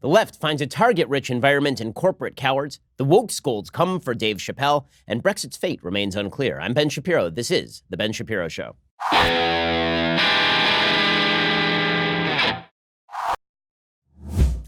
The left finds a target-rich environment in corporate cowards. The Wokescolds come for Dave Chappelle, and Brexit's fate remains unclear. I'm Ben Shapiro. This is The Ben Shapiro Show.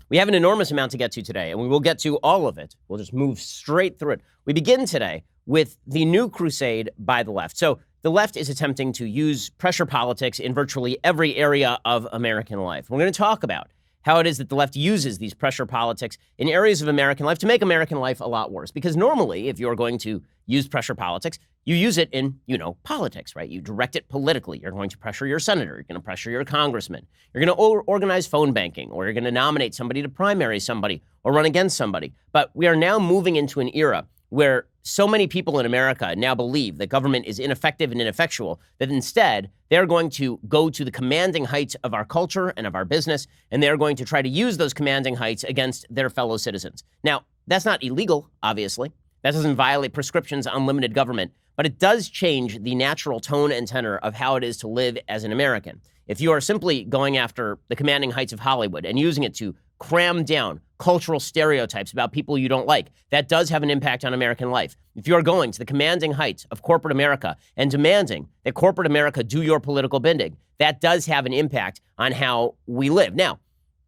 We have an enormous amount to get to today, and we will get to all of it. We'll just move straight through it. We begin today with the new crusade by the left. So the left is attempting to use pressure politics in virtually every area of American life. We're going to talk about how it is that the left uses these pressure politics in areas of American life to make American life a lot worse. Because normally, if you're going to use pressure politics, you use it in, politics, right? You direct it politically. You're going to pressure your senator. You're going to pressure your congressman. You're going to organize phone banking, or you're going to nominate somebody to primary somebody or run against somebody. But we are now moving into an era where so many people in America now believe that government is ineffective and ineffectual that instead they're going to go to the commanding heights of our culture and of our business, and they're going to try to use those commanding heights against their fellow citizens. Now, that's not illegal, obviously. That doesn't violate prescriptions on limited government, but it does change the natural tone and tenor of how it is to live as an American. If you are simply going after the commanding heights of Hollywood and using it to cram down cultural stereotypes about people you don't like, that does have an impact on American life. If you are going to the commanding heights of corporate America and demanding that corporate America do your political bidding, that does have an impact on how we live. Now,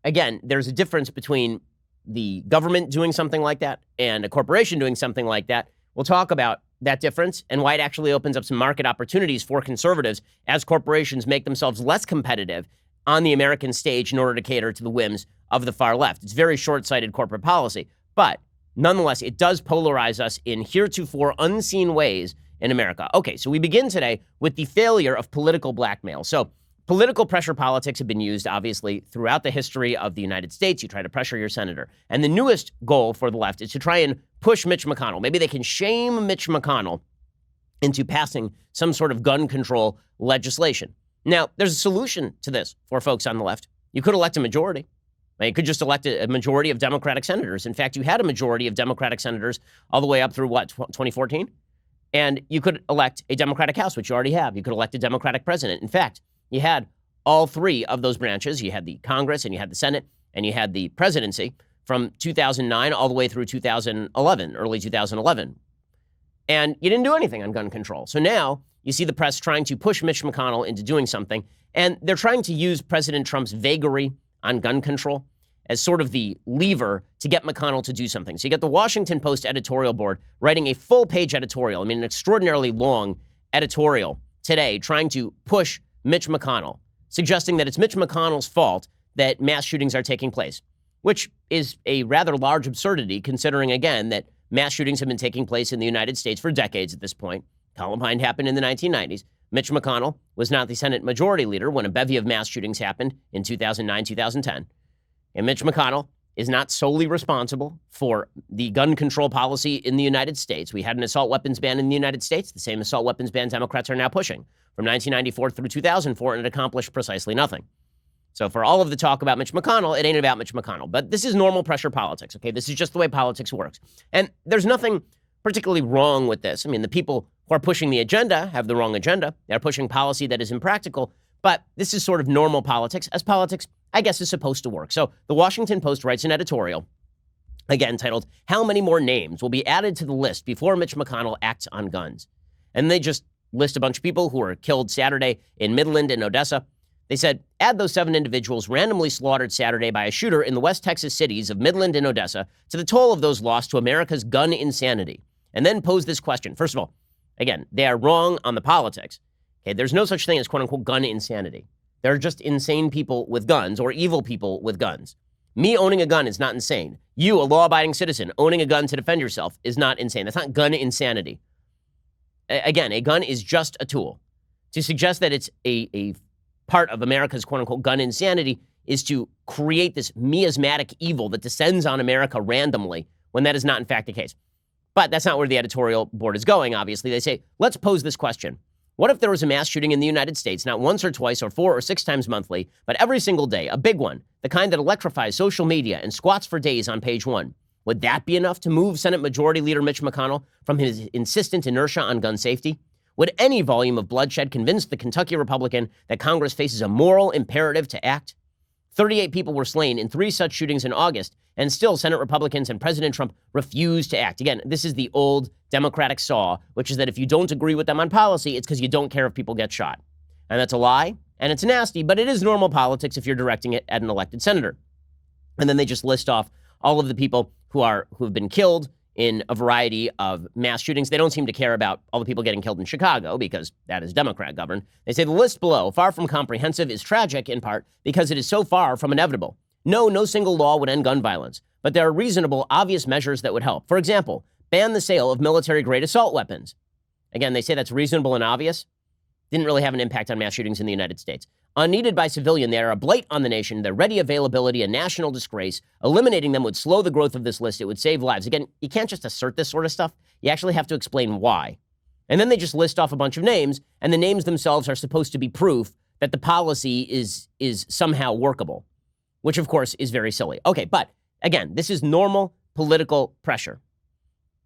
again, there's a difference between the government doing something like that and a corporation doing something like that. We'll talk about that difference and why it actually opens up some market opportunities for conservatives as corporations make themselves less competitive on the American stage in order to cater to the whims of the far left. It's very short-sighted corporate policy, but nonetheless, it does polarize us in heretofore unseen ways in America. Okay, so we begin today with the failure of political blackmail. So political pressure politics have been used, obviously, throughout the history of the United States. You try to pressure your senator. And the newest goal for the left is to try and push Mitch McConnell. Maybe they can shame Mitch McConnell into passing some sort of gun control legislation. Now, there's a solution to this for folks on the left. You could elect a majority. You could just elect a majority of Democratic senators. In fact, you had a majority of Democratic senators all the way up through, 2014? And you could elect a Democratic House, which you already have. You could elect a Democratic president. In fact, you had all three of those branches. You had the Congress, and you had the Senate, and you had the presidency from 2009 all the way through 2011, early 2011. And you didn't do anything on gun control. So now you see the press trying to push Mitch McConnell into doing something, and they're trying to use President Trump's vagary on gun control as sort of the lever to get McConnell to do something. So you get the Washington Post editorial board writing a full-page editorial, an extraordinarily long editorial today, trying to push Mitch McConnell, suggesting that it's Mitch McConnell's fault that mass shootings are taking place, which is a rather large absurdity considering, again, that mass shootings have been taking place in the United States for decades at this point. Columbine happened in the 1990s. Mitch McConnell was not the Senate Majority Leader when a bevy of mass shootings happened in 2009, 2010. And Mitch McConnell is not solely responsible for the gun control policy in the United States. We had an assault weapons ban in the United States, the same assault weapons ban Democrats are now pushing from 1994 through 2004, and it accomplished precisely nothing. So for all of the talk about Mitch McConnell, it ain't about Mitch McConnell. But this is normal pressure politics, okay? This is just the way politics works. And there's nothing particularly wrong with this. The people who are pushing the agenda have the wrong agenda. They're pushing policy that is impractical. But this is sort of normal politics, as politics, I guess, is supposed to work. So the Washington Post writes an editorial, again, titled, "How Many More Names Will Be Added to the List Before Mitch McConnell Acts on Guns?" And they just list a bunch of people who were killed Saturday in Midland and Odessa. They said, add those 7 individuals randomly slaughtered Saturday by a shooter in the West Texas cities of Midland and Odessa to the toll of those lost to America's gun insanity. And then pose this question. First of all, again, they are wrong on the politics. Okay, there's no such thing as quote-unquote gun insanity. There are just insane people with guns or evil people with guns. Me owning a gun is not insane. You, a law-abiding citizen, owning a gun to defend yourself is not insane. That's not gun insanity. Again, a gun is just a tool. To suggest that it's a part of America's quote-unquote gun insanity is to create this miasmatic evil that descends on America randomly when that is not in fact the case. But that's not where the editorial board is going, obviously. They say, let's pose this question. What if there was a mass shooting in the United States, not once or twice or 4 or 6 times monthly, but every single day, a big one, the kind that electrifies social media and squats for days on page 1? Would that be enough to move Senate Majority Leader Mitch McConnell from his insistent inertia on gun safety? Would any volume of bloodshed convince the Kentucky Republican that Congress faces a moral imperative to act? 38 people were slain in 3 such shootings in August, and still Senate Republicans and President Trump refuse to act. Again, this is the old Democratic saw, which is that if you don't agree with them on policy, it's because you don't care if people get shot. And that's a lie, and it's nasty, but it is normal politics if you're directing it at an elected senator. And then they just list off all of the people who have been killed in a variety of mass shootings. They don't seem to care about all the people getting killed in Chicago because that is Democrat governed. They say the list below, far from comprehensive, is tragic in part because it is so far from inevitable. No single law would end gun violence, but there are reasonable, obvious measures that would help. For example, ban the sale of military-grade assault weapons. Again, they say that's reasonable and obvious. Didn't really have an impact on mass shootings in the United States. Unneeded by civilian, they are a blight on the nation, their ready availability, a national disgrace. Eliminating them would slow the growth of this list. It would save lives. Again, you can't just assert this sort of stuff. You actually have to explain why. And then they just list off a bunch of names, and the names themselves are supposed to be proof that the policy is somehow workable, which of course is very silly. Okay, but again, this is normal political pressure.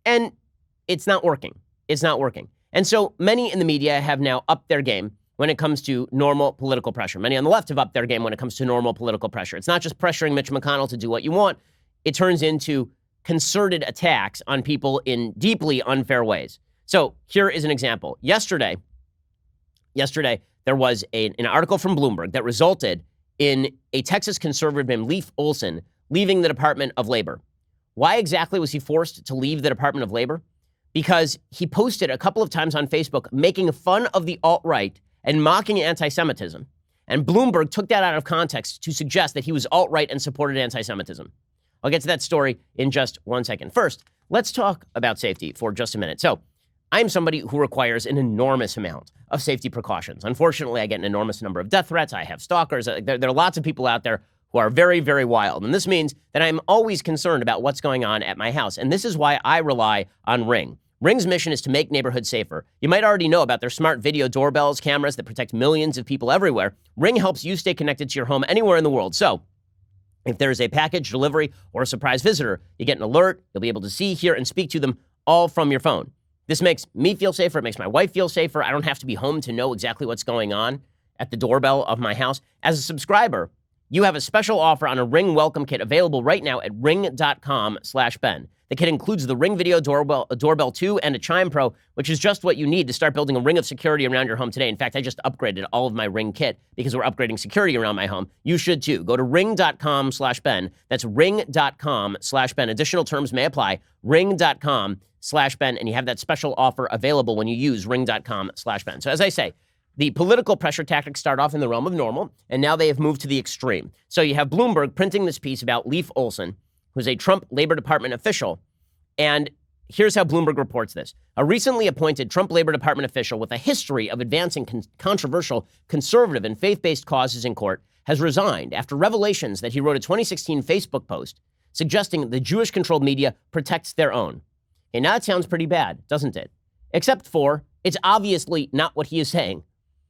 And it's not working. It's not working. And so many in the media have now upped their game when it comes to normal political pressure. Many on the left have upped their game when it comes to normal political pressure. It's not just pressuring Mitch McConnell to do what you want. It turns into concerted attacks on people in deeply unfair ways. So here is an example. Yesterday, there was an article from Bloomberg that resulted in a Texas conservative named Leif Olson leaving the Department of Labor. Why exactly was he forced to leave the Department of Labor? Because he posted a couple of times on Facebook making fun of the alt-right and mocking anti-Semitism. And Bloomberg took that out of context to suggest that he was alt-right and supported anti-Semitism. I'll get to that story in just 1 second. First, let's talk about safety for just a minute. So, I'm somebody who requires an enormous amount of safety precautions. Unfortunately, I get an enormous number of death threats. I have stalkers. There are lots of people out there who are very, very wild. And this means that I'm always concerned about what's going on at my house. And this is why I rely on Ring. Ring's mission is to make neighborhoods safer. You might already know about their smart video doorbells, cameras that protect millions of people everywhere. Ring helps you stay connected to your home anywhere in the world. So if there is a package, delivery, or a surprise visitor, you get an alert. You'll be able to see, hear, and speak to them all from your phone. This makes me feel safer. It makes my wife feel safer. I don't have to be home to know exactly what's going on at the doorbell of my house. As a subscriber, you have a special offer on a Ring welcome kit available right now at ring.com/Ben. The kit includes the Ring Video Doorbell 2 and a Chime Pro, which is just what you need to start building a ring of security around your home today. In fact, I just upgraded all of my Ring kit because we're upgrading security around my home. You should too. Go to ring.com/Ben. That's ring.com/Ben. Additional terms may apply. Ring.com/Ben. And you have that special offer available when you use ring.com/Ben. So as I say, the political pressure tactics start off in the realm of normal, and now they have moved to the extreme. So you have Bloomberg printing this piece about Leif Olson, who's a Trump Labor Department official. And here's how Bloomberg reports this. A recently appointed Trump Labor Department official with a history of advancing controversial conservative and faith-based causes in court has resigned after revelations that he wrote a 2016 Facebook post suggesting the Jewish-controlled media protects their own. And now it sounds pretty bad, doesn't it? Except for it's obviously not what he is saying.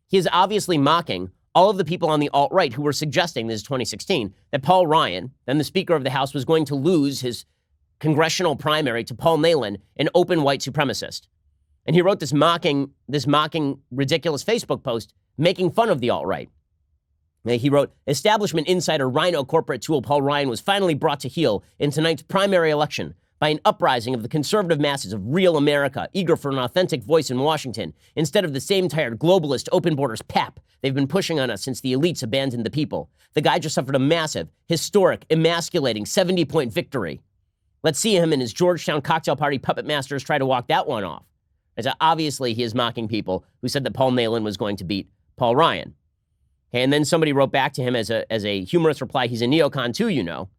He is obviously mocking all of the people on the alt-right who were suggesting, this is 2016, that Paul Ryan, then the Speaker of the House, was going to lose his congressional primary to Paul Nehlen, an open white supremacist. And he wrote this mocking, ridiculous Facebook post making fun of the alt-right. He wrote, establishment insider Rhino corporate tool Paul Ryan was finally brought to heel in tonight's primary election by an uprising of the conservative masses of real America, eager for an authentic voice in Washington, instead of the same tired globalist open borders pap they've been pushing on us since the elites abandoned the people. The guy just suffered a massive, historic, emasculating 70-point victory. Let's see him and his Georgetown cocktail party puppet masters try to walk that one off. As obviously, he is mocking people who said that Paul Nehlen was going to beat Paul Ryan. Okay, and then somebody wrote back to him as a humorous reply, he's a neocon too, you know.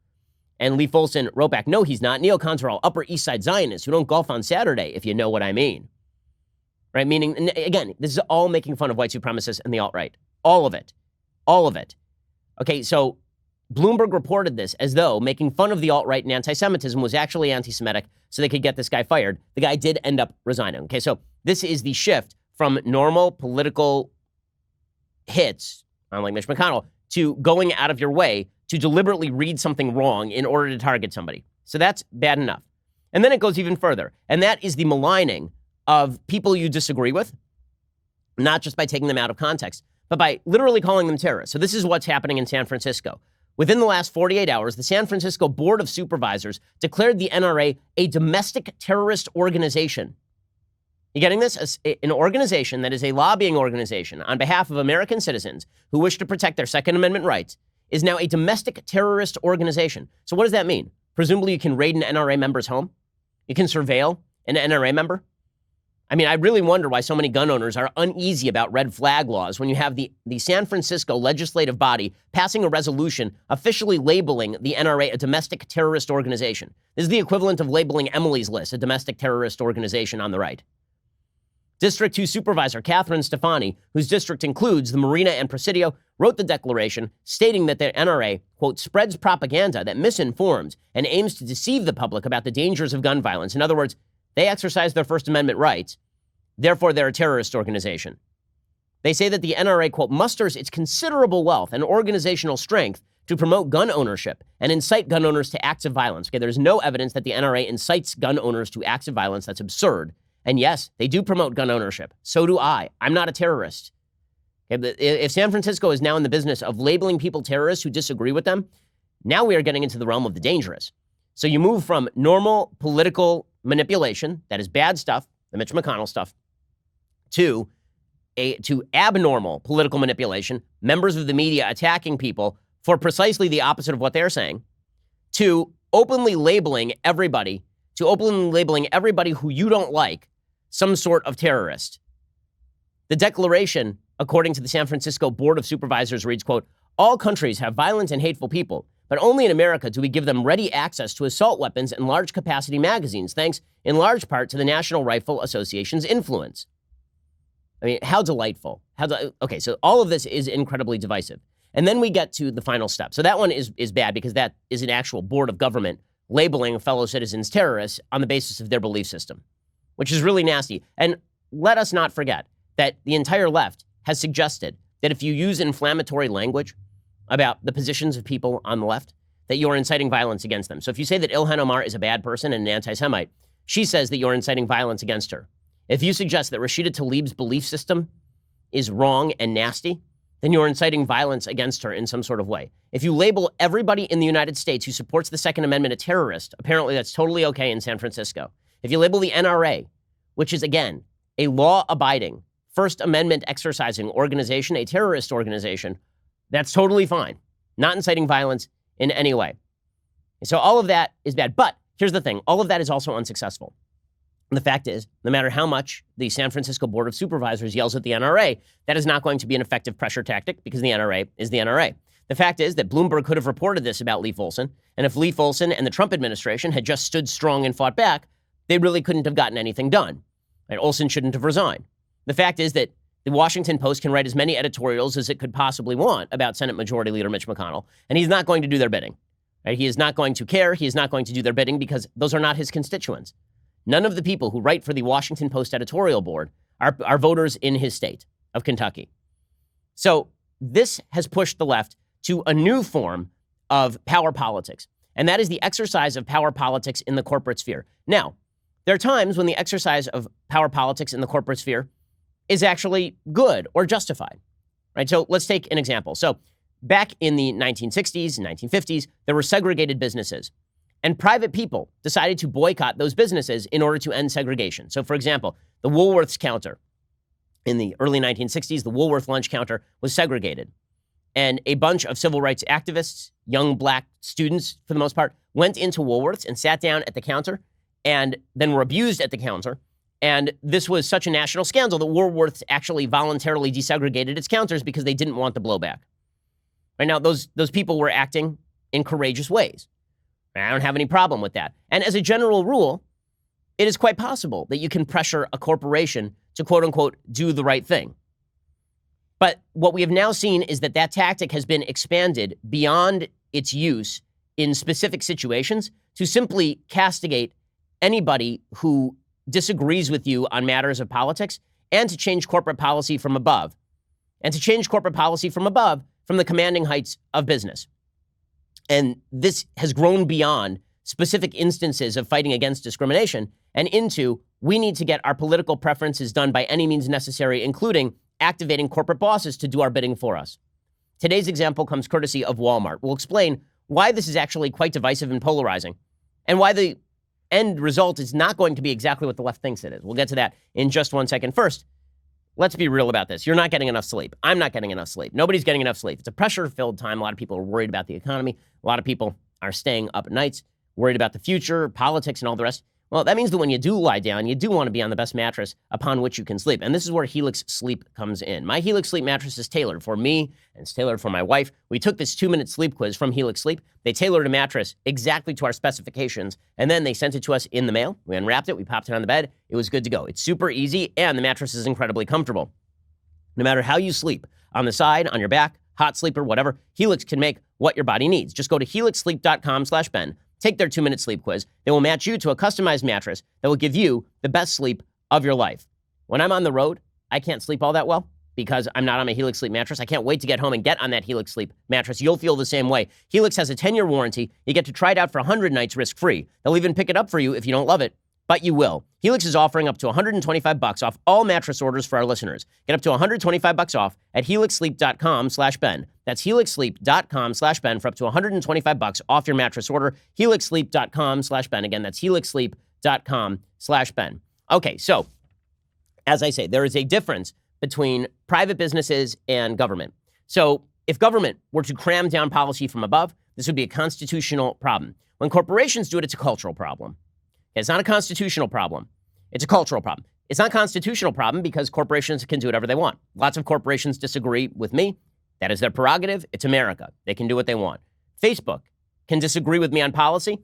And Leif Olson wrote back, no, he's not. Neocons are all Upper East Side Zionists who don't golf on Saturday, if you know what I mean. Right? Meaning, and again, this is all making fun of white supremacists and the alt-right. All of it. All of it. Okay, so Bloomberg reported this as though making fun of the alt-right and anti-Semitism was actually anti-Semitic so they could get this guy fired. The guy did end up resigning. Okay, so this is the shift from normal political hits, unlike Mitch McConnell, to going out of your way to deliberately read something wrong in order to target somebody. So that's bad enough. And then it goes even further, and that is the maligning of people you disagree with, not just by taking them out of context, but by literally calling them terrorists. So this is what's happening in San Francisco Within the last 48 hours, the San Francisco Board of Supervisors declared the NRA a domestic terrorist organization. You getting this? An organization that is a lobbying organization on behalf of American citizens who wish to protect their Second Amendment rights is now a domestic terrorist organization. So what does that mean? Presumably you can raid an NRA member's home? You can surveil an NRA member? I mean, I really wonder why so many gun owners are uneasy about red flag laws when you have the San Francisco legislative body passing a resolution officially labeling the NRA a domestic terrorist organization. This is the equivalent of labeling Emily's List a domestic terrorist organization on the right. District 2 Supervisor Catherine Stefani, whose district includes the Marina and Presidio, wrote the declaration stating that the NRA, quote, spreads propaganda that misinforms and aims to deceive the public about the dangers of gun violence. In other words, they exercise their First Amendment rights. Therefore, they're a terrorist organization. They say that the NRA, quote, musters its considerable wealth and organizational strength to promote gun ownership and incite gun owners to acts of violence. Okay, there's no evidence that the NRA incites gun owners to acts of violence. That's absurd. And yes, they do promote gun ownership. So do I. I'm not a terrorist. Okay, if San Francisco is now in the business of labeling people terrorists who disagree with them, now we are getting into the realm of the dangerous. So you move from normal political manipulation, that is bad stuff, the Mitch McConnell stuff, to abnormal political manipulation, members of the media attacking people for precisely the opposite of what they're saying, to openly labeling everybody who you don't like some sort of terrorist. The declaration, according to the San Francisco Board of Supervisors, reads, quote, all countries have violent and hateful people, but only in America do we give them ready access to assault weapons and large capacity magazines, thanks in large part to the National Rifle Association's influence. I mean, how delightful. Okay, so all of this is incredibly divisive. And then we get to the final step. So that one is bad because that is an actual board of government labeling fellow citizens terrorists on the basis of their belief system, which is really nasty. And let us not forget that the entire left has suggested that if you use inflammatory language about the positions of people on the left, that you're inciting violence against them. So if you say that Ilhan Omar is a bad person and an anti-Semite, she says that you're inciting violence against her. If you suggest that Rashida Tlaib's belief system is wrong and nasty, then you're inciting violence against her in some sort of way. If you label everybody in the United States who supports the Second Amendment a terrorist, apparently that's totally okay in San Francisco. If you label the NRA, which is, again, a law-abiding, First Amendment exercising organization, a terrorist organization, that's totally fine. Not inciting violence in any way. So all of that is bad. But here's the thing. All of that is also unsuccessful. And the fact is, no matter how much the San Francisco Board of Supervisors yells at the NRA, that is not going to be an effective pressure tactic because the NRA is the NRA. The fact is that Bloomberg could have reported this about Leif Olson, and if Leif Olson and the Trump administration had just stood strong and fought back, they really couldn't have gotten anything done. And Olson shouldn't have resigned. The fact is that the Washington Post can write as many editorials as it could possibly want about Senate Majority Leader Mitch McConnell, and he's not going to do their bidding. Right? He is not going to care. He is not going to do their bidding because those are not his constituents. None of the people who write for the Washington Post editorial board are voters in his state of Kentucky. So this has pushed the left to a new form of power politics, and that is the exercise of power politics in the corporate sphere. Now, there are times when the exercise of power politics in the corporate sphere is actually good or justified, right? So let's take an example. So back in the 1960s and 1950s, there were segregated businesses. And private people decided to boycott those businesses in order to end segregation. So, for example, the Woolworths counter in the early 1960s, the Woolworth lunch counter was segregated. And a bunch of civil rights activists, young black students for the most part, went into Woolworths and sat down at the counter and then were abused at the counter. And this was such a national scandal that Woolworths actually voluntarily desegregated its counters because they didn't want the blowback. Right now, those people were acting in courageous ways. I don't have any problem with that. And as a general rule, it is quite possible that you can pressure a corporation to, quote unquote, do the right thing. But what we have now seen is that that tactic has been expanded beyond its use in specific situations to simply castigate anybody who disagrees with you on matters of politics and to change corporate policy from above. And to change corporate policy from above from the commanding heights of business. And this has grown beyond specific instances of fighting against discrimination and into we need to get our political preferences done by any means necessary, including activating corporate bosses to do our bidding for us. Today's example comes courtesy of Walmart. We'll explain why this is actually quite divisive and polarizing, and why the end result is not going to be exactly what the left thinks it is. We'll get to that in just 1 second. First, let's be real about this. You're not getting enough sleep. I'm not getting enough sleep. Nobody's getting enough sleep. It's a pressure-filled time. A lot of people are worried about the economy. A lot of people are staying up at nights, worried about the future, politics, and all the rest. Well, that means that when you do lie down, you do want to be on the best mattress upon which you can sleep. And this is where Helix Sleep comes in. My Helix Sleep mattress is tailored for me, and it's tailored for my wife. We took this 2-minute sleep quiz from Helix Sleep. They tailored a mattress exactly to our specifications, and then they sent it to us in the mail. We unwrapped it. We popped it on the bed. It was good to go. It's super easy, and the mattress is incredibly comfortable. No matter how you sleep, on the side, on your back, hot sleeper, whatever, Helix can make what your body needs. Just go to helixsleep.com/Ben. Take their 2-minute sleep quiz. They will match you to a customized mattress that will give you the best sleep of your life. When I'm on the road, I can't sleep all that well because I'm not on my Helix Sleep mattress. I can't wait to get home and get on that Helix Sleep mattress. You'll feel the same way. Helix has a 10-year warranty. You get to try it out for 100 nights risk-free. They'll even pick it up for you if you don't love it, but you will. Helix is offering up to $125 off all mattress orders for our listeners. Get up to $125 off at helixsleep.com/Ben. That's helixsleep.com/Ben for up to $125 off your mattress order. helixsleep.com/Ben. Again, that's helixsleep.com/Ben. Okay, so as I say, there is a difference between private businesses and government. So if government were to cram down policy from above, this would be a constitutional problem. When corporations do it, it's a cultural problem. It's not a constitutional problem. It's a cultural problem. It's not a constitutional problem because corporations can do whatever they want. Lots of corporations disagree with me. That is their prerogative. It's America. They can do what they want. Facebook can disagree with me on policy.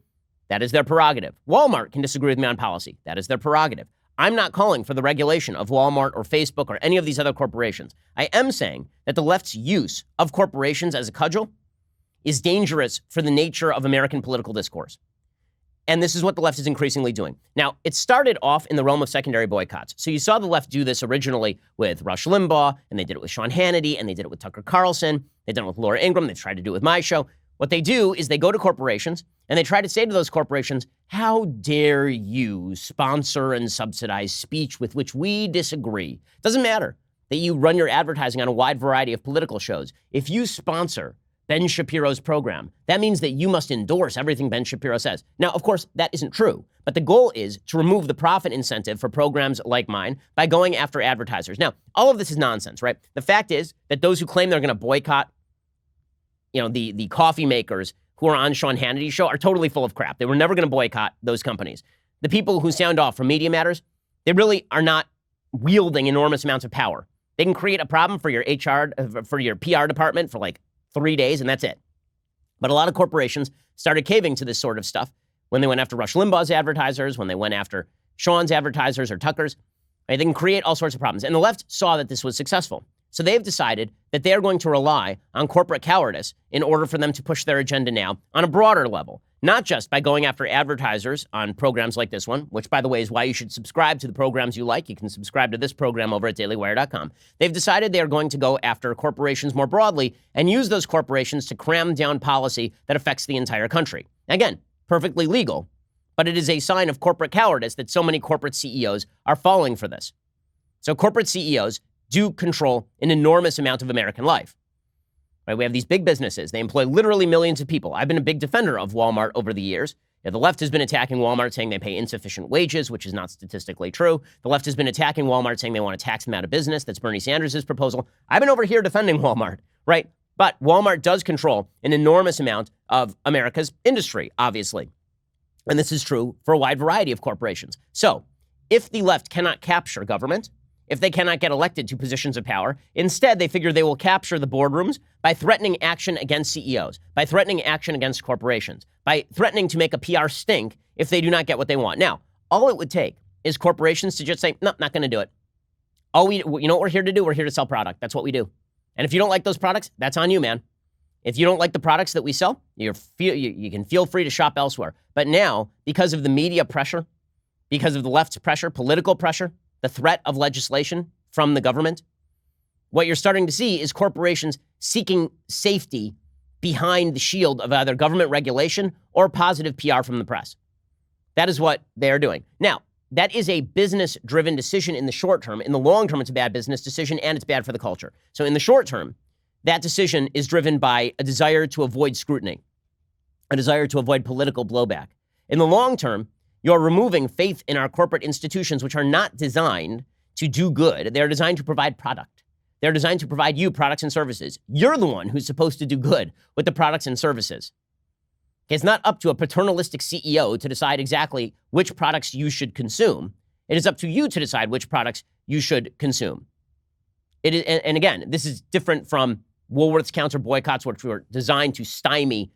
That is their prerogative. Walmart can disagree with me on policy. That is their prerogative. I'm not calling for the regulation of Walmart or Facebook or any of these other corporations. I am saying that the left's use of corporations as a cudgel is dangerous for the nature of American political discourse. And this is what the left is increasingly doing. Now, it started off in the realm of secondary boycotts. So you saw the left do this originally with Rush Limbaugh, and they did it with Sean Hannity, and they did it with Tucker Carlson. They've done it with Laura Ingraham. They've tried to do it with my show. What they do is they go to corporations, and they try to say to those corporations, how dare you sponsor and subsidize speech with which we disagree? It doesn't matter that you run your advertising on a wide variety of political shows. If you sponsor Ben Shapiro's program, that means that you must endorse everything Ben Shapiro says. Now, of course, that isn't true, but the goal is to remove the profit incentive for programs like mine by going after advertisers. Now, all of this is nonsense, right? The fact is that those who claim they're going to boycott, the coffee makers who are on Sean Hannity's show are totally full of crap. They were never going to boycott those companies. The people who sound off from Media Matters, they really are not wielding enormous amounts of power. They can create a problem for your for your PR department for like 3 days, and that's it. But a lot of corporations started caving to this sort of stuff when they went after Rush Limbaugh's advertisers, when they went after Sean's advertisers or Tucker's. Right? They can create all sorts of problems. And the left saw that this was successful. So they've decided that they are going to rely on corporate cowardice in order for them to push their agenda now on a broader level, not just by going after advertisers on programs like this one, which, by the way, is why you should subscribe to the programs you like. You can subscribe to this program over at dailywire.com. They've decided they are going to go after corporations more broadly and use those corporations to cram down policy that affects the entire country. Again, perfectly legal, but it is a sign of corporate cowardice that so many corporate CEOs are falling for this. So corporate CEOs do control an enormous amount of American life. Right? We have these big businesses. They employ literally millions of people. I've been a big defender of Walmart over the years. The left has been attacking Walmart, saying they pay insufficient wages, which is not statistically true. The left has been attacking Walmart, saying they want to tax them out of business. That's Bernie Sanders' proposal. I've been over here defending Walmart, right? But Walmart does control an enormous amount of America's industry, obviously. And this is true for a wide variety of corporations. So if the left cannot capture government, if they cannot get elected to positions of power, instead they figure they will capture the boardrooms by threatening action against CEOs, by threatening action against corporations, by threatening to make a PR stink if they do not get what they want. Now, all it would take is corporations to just say, no, not going to do it. You know what we're here to do? We're here to sell product. That's what we do. And if you don't like those products, that's on you, man. If you don't like the products that we sell, you can feel free to shop elsewhere. But now, because of the media pressure, because of the left's pressure, political pressure, the threat of legislation from the government, what you're starting to see is corporations seeking safety behind the shield of either government regulation or positive PR from the press. That is what they are doing. Now, that is a business-driven decision in the short term. In the long term, it's a bad business decision, and it's bad for the culture. So in the short term, that decision is driven by a desire to avoid scrutiny, a desire to avoid political blowback. In the long term, you're removing faith in our corporate institutions, which are not designed to do good. They're designed to provide product. They're designed to provide you products and services. You're the one who's supposed to do good with the products and services. It's not up to a paternalistic CEO to decide exactly which products you should consume. It is up to you to decide which products you should consume. It is, and again, this is different from Woolworth's counter boycotts, which were designed to stymie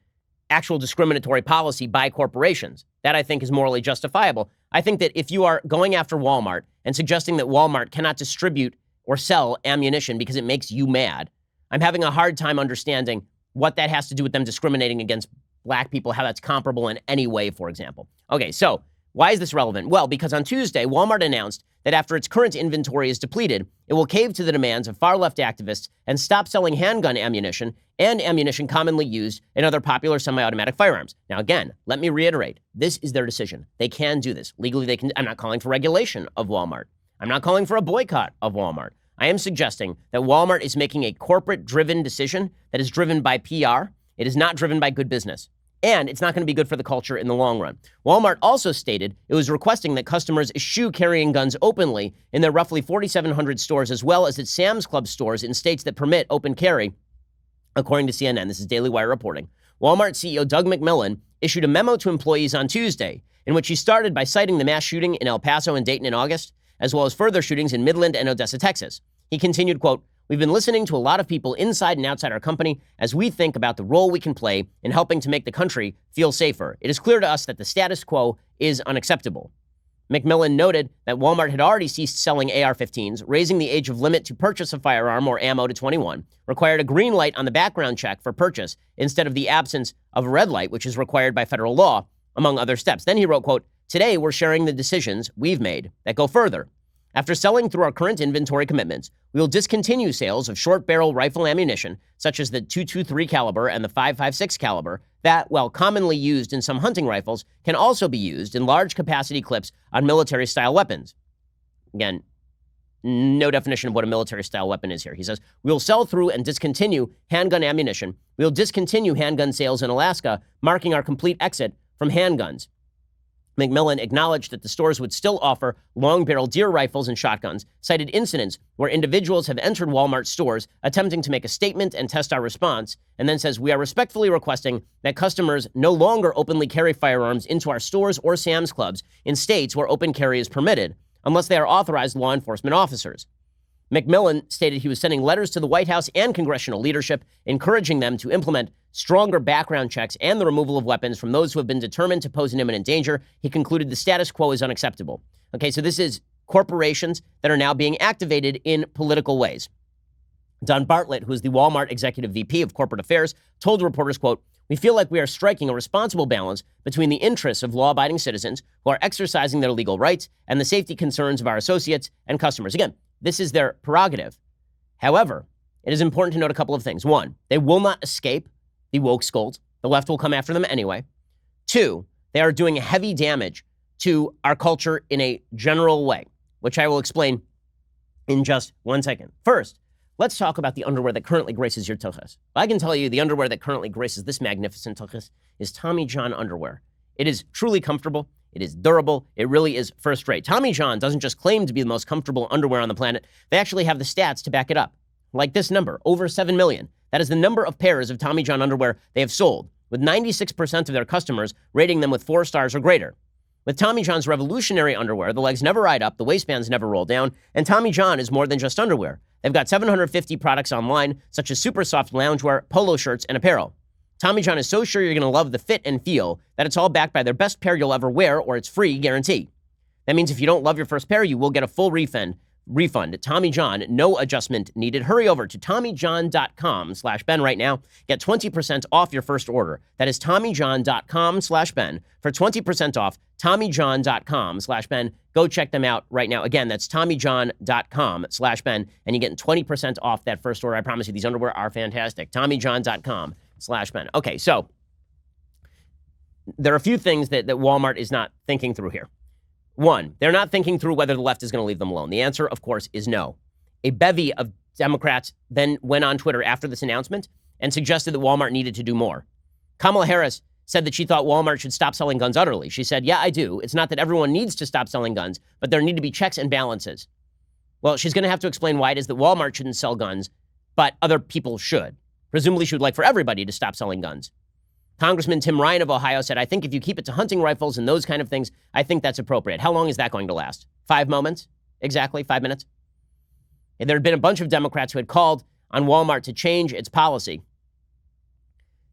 actual discriminatory policy by corporations. That, I think, is morally justifiable. I think that if you are going after Walmart and suggesting that Walmart cannot distribute or sell ammunition because it makes you mad, I'm having a hard time understanding what that has to do with them discriminating against black people, how that's comparable in any way, for example. Okay, so why is this relevant? Well, because on Tuesday, Walmart announced that after its current inventory is depleted, it will cave to the demands of far-left activists and stop selling handgun ammunition and ammunition commonly used in other popular semi-automatic firearms. Now, again, let me reiterate, this is their decision. They can do this. Legally, they can. I'm not calling for regulation of Walmart. I'm not calling for a boycott of Walmart. I am suggesting that Walmart is making a corporate-driven decision that is driven by PR. It is not driven by good business. And it's not going to be good for the culture in the long run. Walmart also stated it was requesting that customers eschew carrying guns openly in their roughly 4,700 stores, as well as its Sam's Club stores in states that permit open carry, according to CNN. This is Daily Wire reporting. Walmart CEO Doug McMillon issued a memo to employees on Tuesday, in which he started by citing the mass shooting in El Paso and Dayton in August, as well as further shootings in Midland and Odessa, Texas. He continued, quote, "We've been listening to a lot of people inside and outside our company as we think about the role we can play in helping to make the country feel safer. It is clear to us that the status quo is unacceptable." McMillan noted that Walmart had already ceased selling AR-15s, raising the age of limit to purchase a firearm or ammo to 21, required a green light on the background check for purchase instead of the absence of a red light, which is required by federal law, among other steps. Then he wrote, quote, "Today we're sharing the decisions we've made that go further. After selling through our current inventory commitments, we will discontinue sales of short barrel rifle ammunition, such as the .223 caliber and the .556 caliber, that, while commonly used in some hunting rifles, can also be used in large capacity clips on military-style weapons." Again, no definition of what a military-style weapon is here. He says, "We will sell through and discontinue handgun ammunition. We will discontinue handgun sales in Alaska, marking our complete exit from handguns." McMillan acknowledged that the stores would still offer long-barrel deer rifles and shotguns, cited incidents where individuals have entered Walmart stores attempting to make a statement and test our response, and then says, "We are respectfully requesting that customers no longer openly carry firearms into our stores or Sam's Clubs in states where open carry is permitted, unless they are authorized law enforcement officers." McMillan stated he was sending letters to the White House and congressional leadership, encouraging them to implement stronger background checks and the removal of weapons from those who have been determined to pose an imminent danger. He concluded the status quo is unacceptable. Okay, so this is corporations that are now being activated in political ways. Don Bartlett, who is the Walmart Executive VP of Corporate Affairs, told reporters, quote, "We feel like we are striking a responsible balance between the interests of law-abiding citizens who are exercising their legal rights and the safety concerns of our associates and customers." Again, this is their prerogative. However, it is important to note a couple of things. One, they will not escape the Wokescolds. The left will come after them anyway. Two, they are doing heavy damage to our culture in a general way, which I will explain in just 1 second. First, let's talk about the underwear that currently graces your tuchus. I can tell you the underwear that currently graces this magnificent tuchus is Tommy John underwear. It is truly comfortable. It is durable. It really is first rate. Tommy John doesn't just claim to be the most comfortable underwear on the planet. They actually have the stats to back it up. Like this number, over 7 million. That is the number of pairs of Tommy John underwear they have sold, with 96% of their customers rating them with 4 stars or greater. With Tommy John's revolutionary underwear, the legs never ride up, the waistbands never roll down, and Tommy John is more than just underwear. They've got 750 products online, such as super soft loungewear, polo shirts, and apparel. Tommy John is so sure you're going to love the fit and feel that it's all backed by their best pair you'll ever wear, or it's free guarantee. That means if you don't love your first pair, you will get a full refund. Tommy John, no adjustment needed. Hurry over to TommyJohn.com/Ben right now. Get 20% off your first order. That is TommyJohn.com/Ben for 20% off. TommyJohn.com/Ben. Go check them out right now. Again, that's TommyJohn.com/Ben, and you're getting 20% off that first order. I promise you, these underwear are fantastic. TommyJohn.com/Ben. Okay, so there are a few things that Walmart is not thinking through here. One, they're not thinking through whether the left is going to leave them alone. The answer, of course, is no. A bevy of Democrats then went on Twitter after this announcement and suggested that Walmart needed to do more. Kamala Harris said that she thought Walmart should stop selling guns utterly. She said, yeah, I do. It's not that everyone needs to stop selling guns, but there need to be checks and balances. Well, she's going to have to explain why it is that Walmart shouldn't sell guns, but other people should. Presumably, she would like for everybody to stop selling guns. Congressman Tim Ryan of Ohio said, I think if you keep it to hunting rifles and those kind of things, I think that's appropriate. How long is that going to last? 5 moments? Exactly, 5 minutes? And there had been a bunch of Democrats who had called on Walmart to change its policy.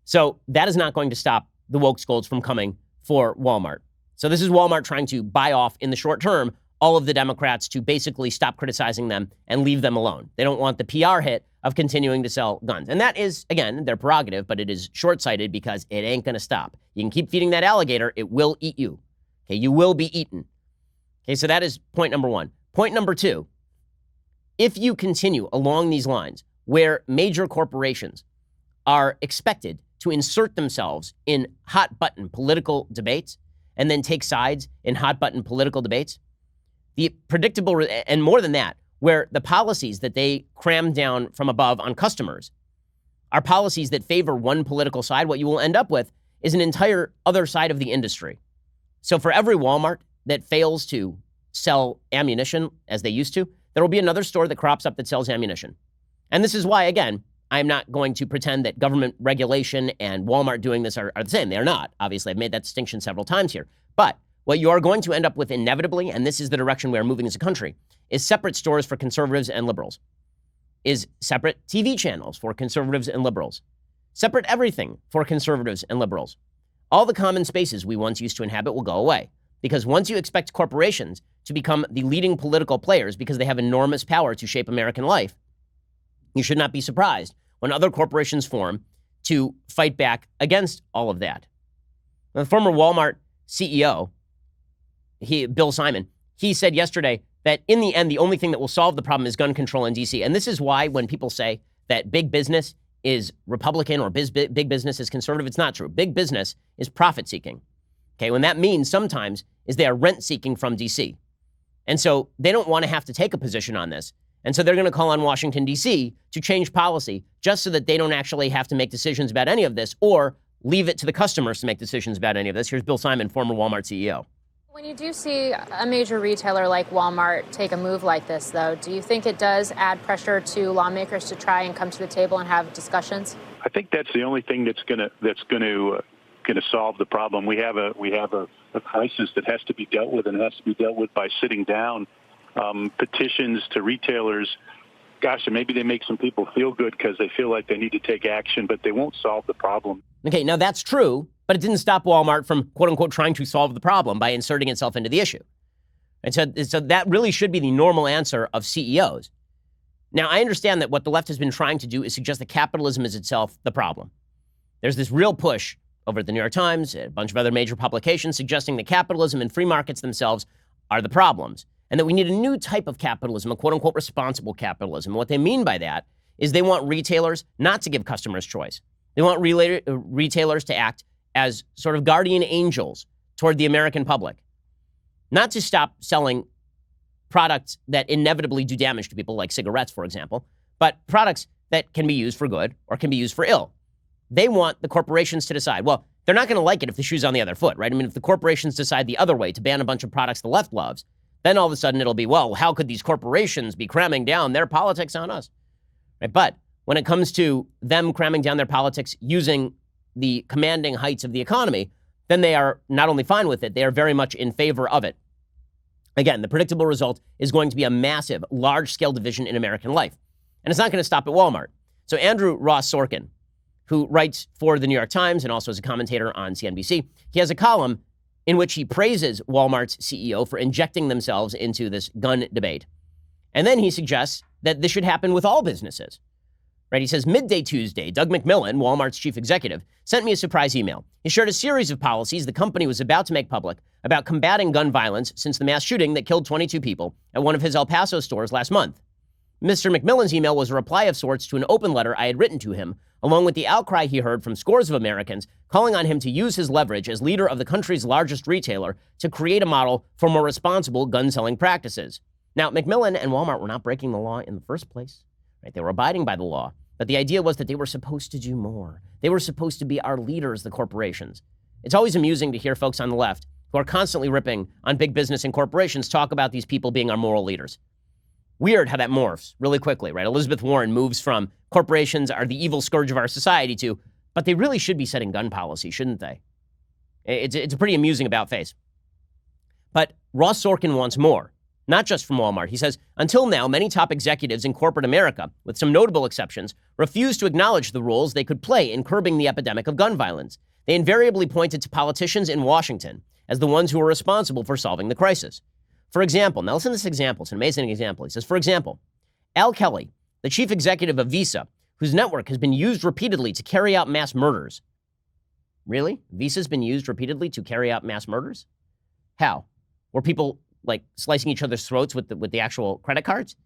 So that is not going to stop the Wokescolds from coming for Walmart. So this is Walmart trying to buy off in the short term all of the Democrats to basically stop criticizing them and leave them alone. They don't want the PR hit of continuing to sell guns. And that is, again, their prerogative, but it is short-sighted because it ain't going to stop. You can keep feeding that alligator, it will eat you. Okay, you will be eaten. Okay, so that is point number one. Point number two, if you continue along these lines where major corporations are expected to insert themselves in hot-button political debates and then take sides in hot-button political debates, the predictable, and more than that, where the policies that they cram down from above on customers are policies that favor one political side, what you will end up with is an entire other side of the industry. So for every Walmart that fails to sell ammunition as they used to, there will be another store that crops up that sells ammunition. And this is why, again, I'm not going to pretend that government regulation and Walmart doing this are the same. They are not. Obviously, I've made that distinction several times here. But what you are going to end up with inevitably, and this is the direction we are moving as a country, is separate stores for conservatives and liberals, is separate TV channels for conservatives and liberals, separate everything for conservatives and liberals. All the common spaces we once used to inhabit will go away, because once you expect corporations to become the leading political players because they have enormous power to shape American life, you should not be surprised when other corporations form to fight back against all of that. The former Walmart CEO, Bill Simon, he said yesterday that in the end, the only thing that will solve the problem is gun control in D.C. And this is why when people say that big business is Republican or big business is conservative, it's not true. Big business is profit-seeking. Okay, when that means sometimes is they are rent-seeking from D.C. And so they don't want to have to take a position on this. And so they're going to call on Washington, D.C. to change policy just so that they don't actually have to make decisions about any of this or leave it to the customers to make decisions about any of this. Here's Bill Simon, former Walmart CEO. When you do see a major retailer like Walmart take a move like this, though, do you think it does add pressure to lawmakers to try and come to the table and have discussions? I think that's the only thing that's going to solve the problem. We have a crisis that has to be dealt with, and it has to be dealt with by sitting down. Petitions to retailers, gosh, and maybe they make some people feel good because they feel like they need to take action, but they won't solve the problem. Okay, now that's true, but it didn't stop Walmart from, quote unquote, trying to solve the problem by inserting itself into the issue. And so that really should be the normal answer of CEOs. Now, I understand that what the left has been trying to do is suggest that capitalism is itself the problem. There's this real push over at the New York Times, a bunch of other major publications suggesting that capitalism and free markets themselves are the problems, and that we need a new type of capitalism, a quote-unquote responsible capitalism. What they mean by that is they want retailers not to give customers choice. They want retailers to act as sort of guardian angels toward the American public, not to stop selling products that inevitably do damage to people, like cigarettes, for example, but products that can be used for good or can be used for ill. They want the corporations to decide. Well, they're not going to like it if the shoe's on the other foot, right? I mean, if the corporations decide the other way to ban a bunch of products the left loves, then all of a sudden it'll be, well, how could these corporations be cramming down their politics on us? Right? But when it comes to them cramming down their politics using the commanding heights of the economy, then they are not only fine with it, they are very much in favor of it. Again, the predictable result is going to be a massive, large-scale division in American life. And it's not going to stop at Walmart. So Andrew Ross Sorkin, who writes for the New York Times and also is a commentator on CNBC, he has a column in which he praises Walmart's CEO for injecting themselves into this gun debate. And then he suggests that this should happen with all businesses. Right? He says, midday Tuesday, Doug McMillon, Walmart's chief executive, sent me a surprise email. He shared a series of policies the company was about to make public about combating gun violence since the mass shooting that killed 22 people at one of his El Paso stores last month. Mr. McMillon's email was a reply of sorts to an open letter I had written to him, along with the outcry he heard from scores of Americans calling on him to use his leverage as leader of the country's largest retailer to create a model for more responsible gun-selling practices. Now, McMillon and Walmart were not breaking the law in the first place. Right? They were abiding by the law. But the idea was that they were supposed to do more. They were supposed to be our leaders, the corporations. It's always amusing to hear folks on the left who are constantly ripping on big business and corporations talk about these people being our moral leaders. Weird how that morphs really quickly, right? Elizabeth Warren moves from corporations are the evil scourge of our society to, but they really should be setting gun policy, shouldn't they? It's a pretty amusing about face. But Ross Sorkin wants more, not just from Walmart. He says, until now, many top executives in corporate America, with some notable exceptions, refused to acknowledge the roles they could play in curbing the epidemic of gun violence. They invariably pointed to politicians in Washington as the ones who were responsible for solving the crisis. For example, now listen to this example. It's an amazing example. He says, for example, Al Kelly, the chief executive of Visa, whose network has been used repeatedly to carry out mass murders. Really? Visa's been used repeatedly to carry out mass murders? How? Were people like slicing each other's throats with the actual credit cards?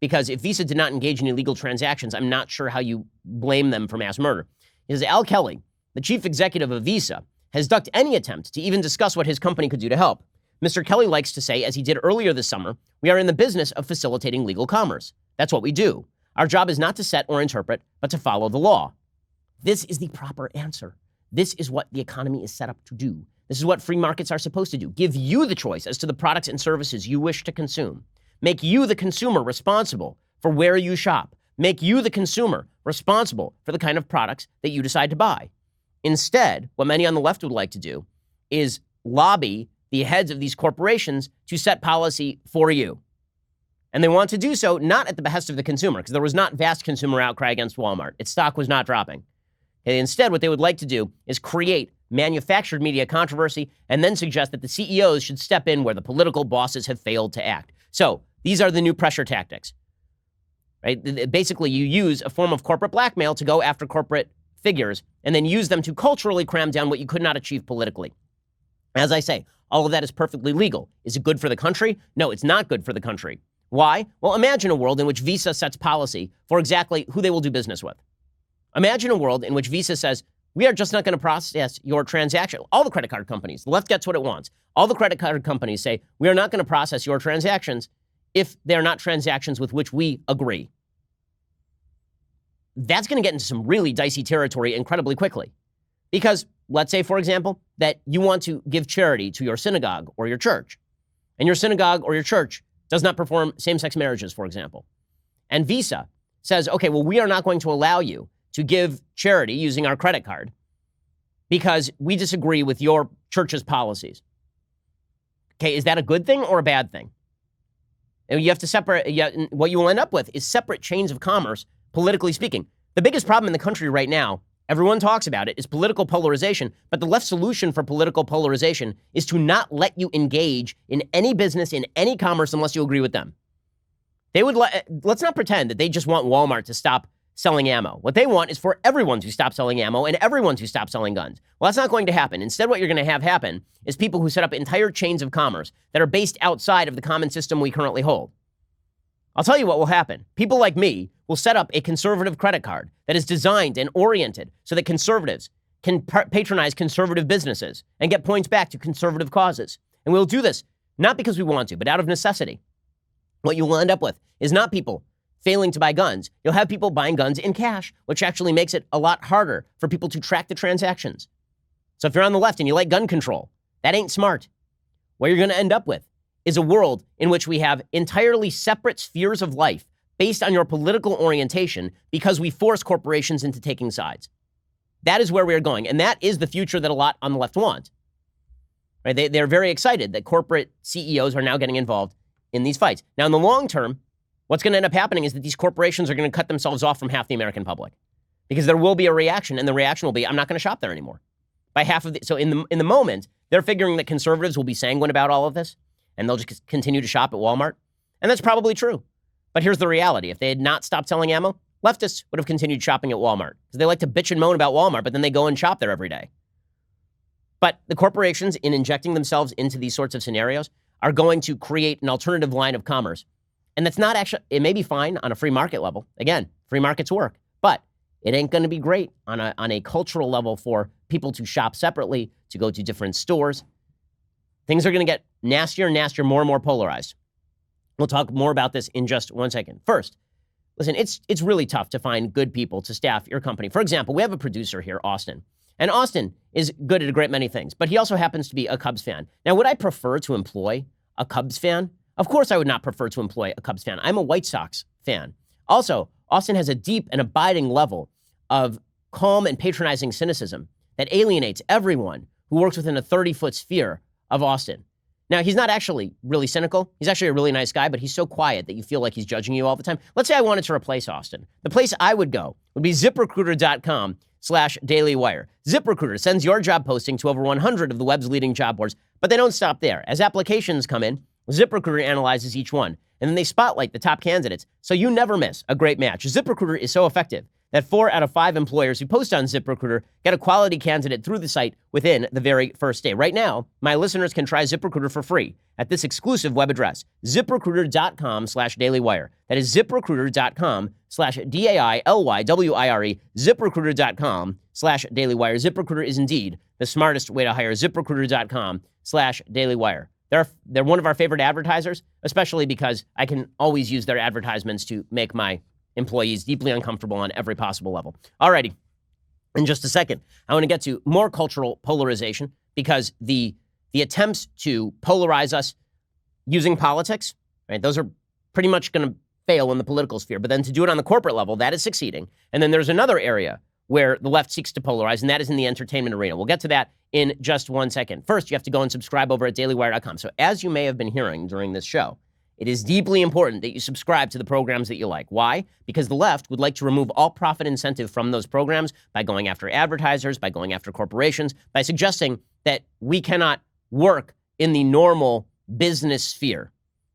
Because if Visa did not engage in illegal transactions, I'm not sure how you blame them for mass murder. He says, Al Kelly, the chief executive of Visa, has ducked any attempt to even discuss what his company could do to help. Mr. Kelly likes to say, as he did earlier this summer, we are in the business of facilitating legal commerce. That's what we do. Our job is not to set or interpret, but to follow the law. This is the proper answer. This is what the economy is set up to do. This is what free markets are supposed to do. Give you the choice as to the products and services you wish to consume. Make you, the consumer, responsible for where you shop. Make you, the consumer, responsible for the kind of products that you decide to buy. Instead, what many on the left would like to do is lobby the heads of these corporations to set policy for you. And they want to do so not at the behest of the consumer, because there was not vast consumer outcry against Walmart. Its stock was not dropping. And instead, what they would like to do is create manufactured media controversy and then suggest that the CEOs should step in where the political bosses have failed to act. So these are the new pressure tactics, right? Basically, you use a form of corporate blackmail to go after corporate figures and then use them to culturally cram down what you could not achieve politically. As I say, all of that is perfectly legal. Is it good for the country? No, it's not good for the country. Why? Well, imagine a world in which Visa sets policy for exactly who they will do business with. Imagine a world in which Visa says, we are just not going to process your transaction. All the credit card companies, the left gets what it wants. All the credit card companies say, we are not going to process your transactions if they're not transactions with which we agree. That's going to get into some really dicey territory incredibly quickly. Because let's say, for example, that you want to give charity to your synagogue or your church, and your synagogue or your church does not perform same-sex marriages, for example. And Visa says, okay, well, we are not going to allow you to give charity using our credit card because we disagree with your church's policies. Okay, is that a good thing or a bad thing? And you have to separate, what you will end up with is separate chains of commerce, politically speaking. The biggest problem in the country right now, everyone talks about it, is political polarization, but the left solution for political polarization is to not let you engage in any business, in any commerce, unless you agree with them. They would let's not pretend that they just want Walmart to stop selling ammo. What they want is for everyone to stop selling ammo and everyone to stop selling guns. Well, that's not going to happen. Instead, what you're going to have happen is people who set up entire chains of commerce that are based outside of the common system we currently hold. I'll tell you what will happen. People like me will set up a conservative credit card that is designed and oriented so that conservatives can patronize conservative businesses and get points back to conservative causes. And we'll do this not because we want to, but out of necessity. What you will end up with is not people failing to buy guns. You'll have people buying guns in cash, which actually makes it a lot harder for people to track the transactions. So if you're on the left and you like gun control, that ain't smart. What you're going to end up with is a world in which we have entirely separate spheres of life based on your political orientation because we force corporations into taking sides. That is where we are going. And that is the future that a lot on the left want. Right? They're very excited that corporate CEOs are now getting involved in these fights. Now, in the long term, what's going to end up happening is that these corporations are going to cut themselves off from half the American public because there will be a reaction, and the reaction will be, I'm not going to shop there anymore. By half of so in the moment, they're figuring that conservatives will be sanguine about all of this, and they'll just continue to shop at Walmart. And that's probably true. But here's the reality. If they had not stopped selling ammo, leftists would have continued shopping at Walmart because they like to bitch and moan about Walmart, but then they go and shop there every day. But the corporations, in injecting themselves into these sorts of scenarios, are going to create an alternative line of commerce. And that's not actually, it may be fine on a free market level. Again, free markets work, but it ain't going to be great on a cultural level for people to shop separately, to go to different stores. Things are going to get nastier and nastier, more and more polarized. We'll talk more about this in just 1 second. First, listen, it's really tough to find good people to staff your company. For example, we have a producer here, Austin. And Austin is good at a great many things, but he also happens to be a Cubs fan. Now, would I prefer to employ a Cubs fan? Of course I would not prefer to employ a Cubs fan. I'm a White Sox fan. Also, Austin has a deep and abiding level of calm and patronizing cynicism that alienates everyone who works within a 30-foot sphere of Austin. Now, he's not actually really cynical. He's actually a really nice guy, but he's so quiet that you feel like he's judging you all the time. Let's say I wanted to replace Austin. The place I would go would be ZipRecruiter.com/dailywire. ZipRecruiter sends your job posting to over 100 of the web's leading job boards, but they don't stop there. As applications come in, ZipRecruiter analyzes each one, and then they spotlight the top candidates, so you never miss a great match. ZipRecruiter is so effective that 4 out of 5 employers who post on ZipRecruiter get a quality candidate through the site within the very first day. Right now, my listeners can try ZipRecruiter for free at this exclusive web address, ZipRecruiter.com/dailywire. That is ZipRecruiter.com/DAILYWIRE, ZipRecruiter.com/dailywire. ZipRecruiter is indeed the smartest way to hire. ZipRecruiter.com/dailywire. They're one of our favorite advertisers, especially because I can always use their advertisements to make my employees deeply uncomfortable on every possible level. Alrighty, in just a second, I want to get to more cultural polarization because the attempts to polarize us using politics, right, those are pretty much going to fail in the political sphere. But then to do it on the corporate level, that is succeeding. And then there's another area where the left seeks to polarize, and that is in the entertainment arena. We'll get to that in just 1 second. First, you have to go and subscribe over at dailywire.com. So as you may have been hearing during this show, it is deeply important that you subscribe to the programs that you like. Why? Because the left would like to remove all profit incentive from those programs by going after advertisers, by going after corporations, by suggesting that we cannot work in the normal business sphere.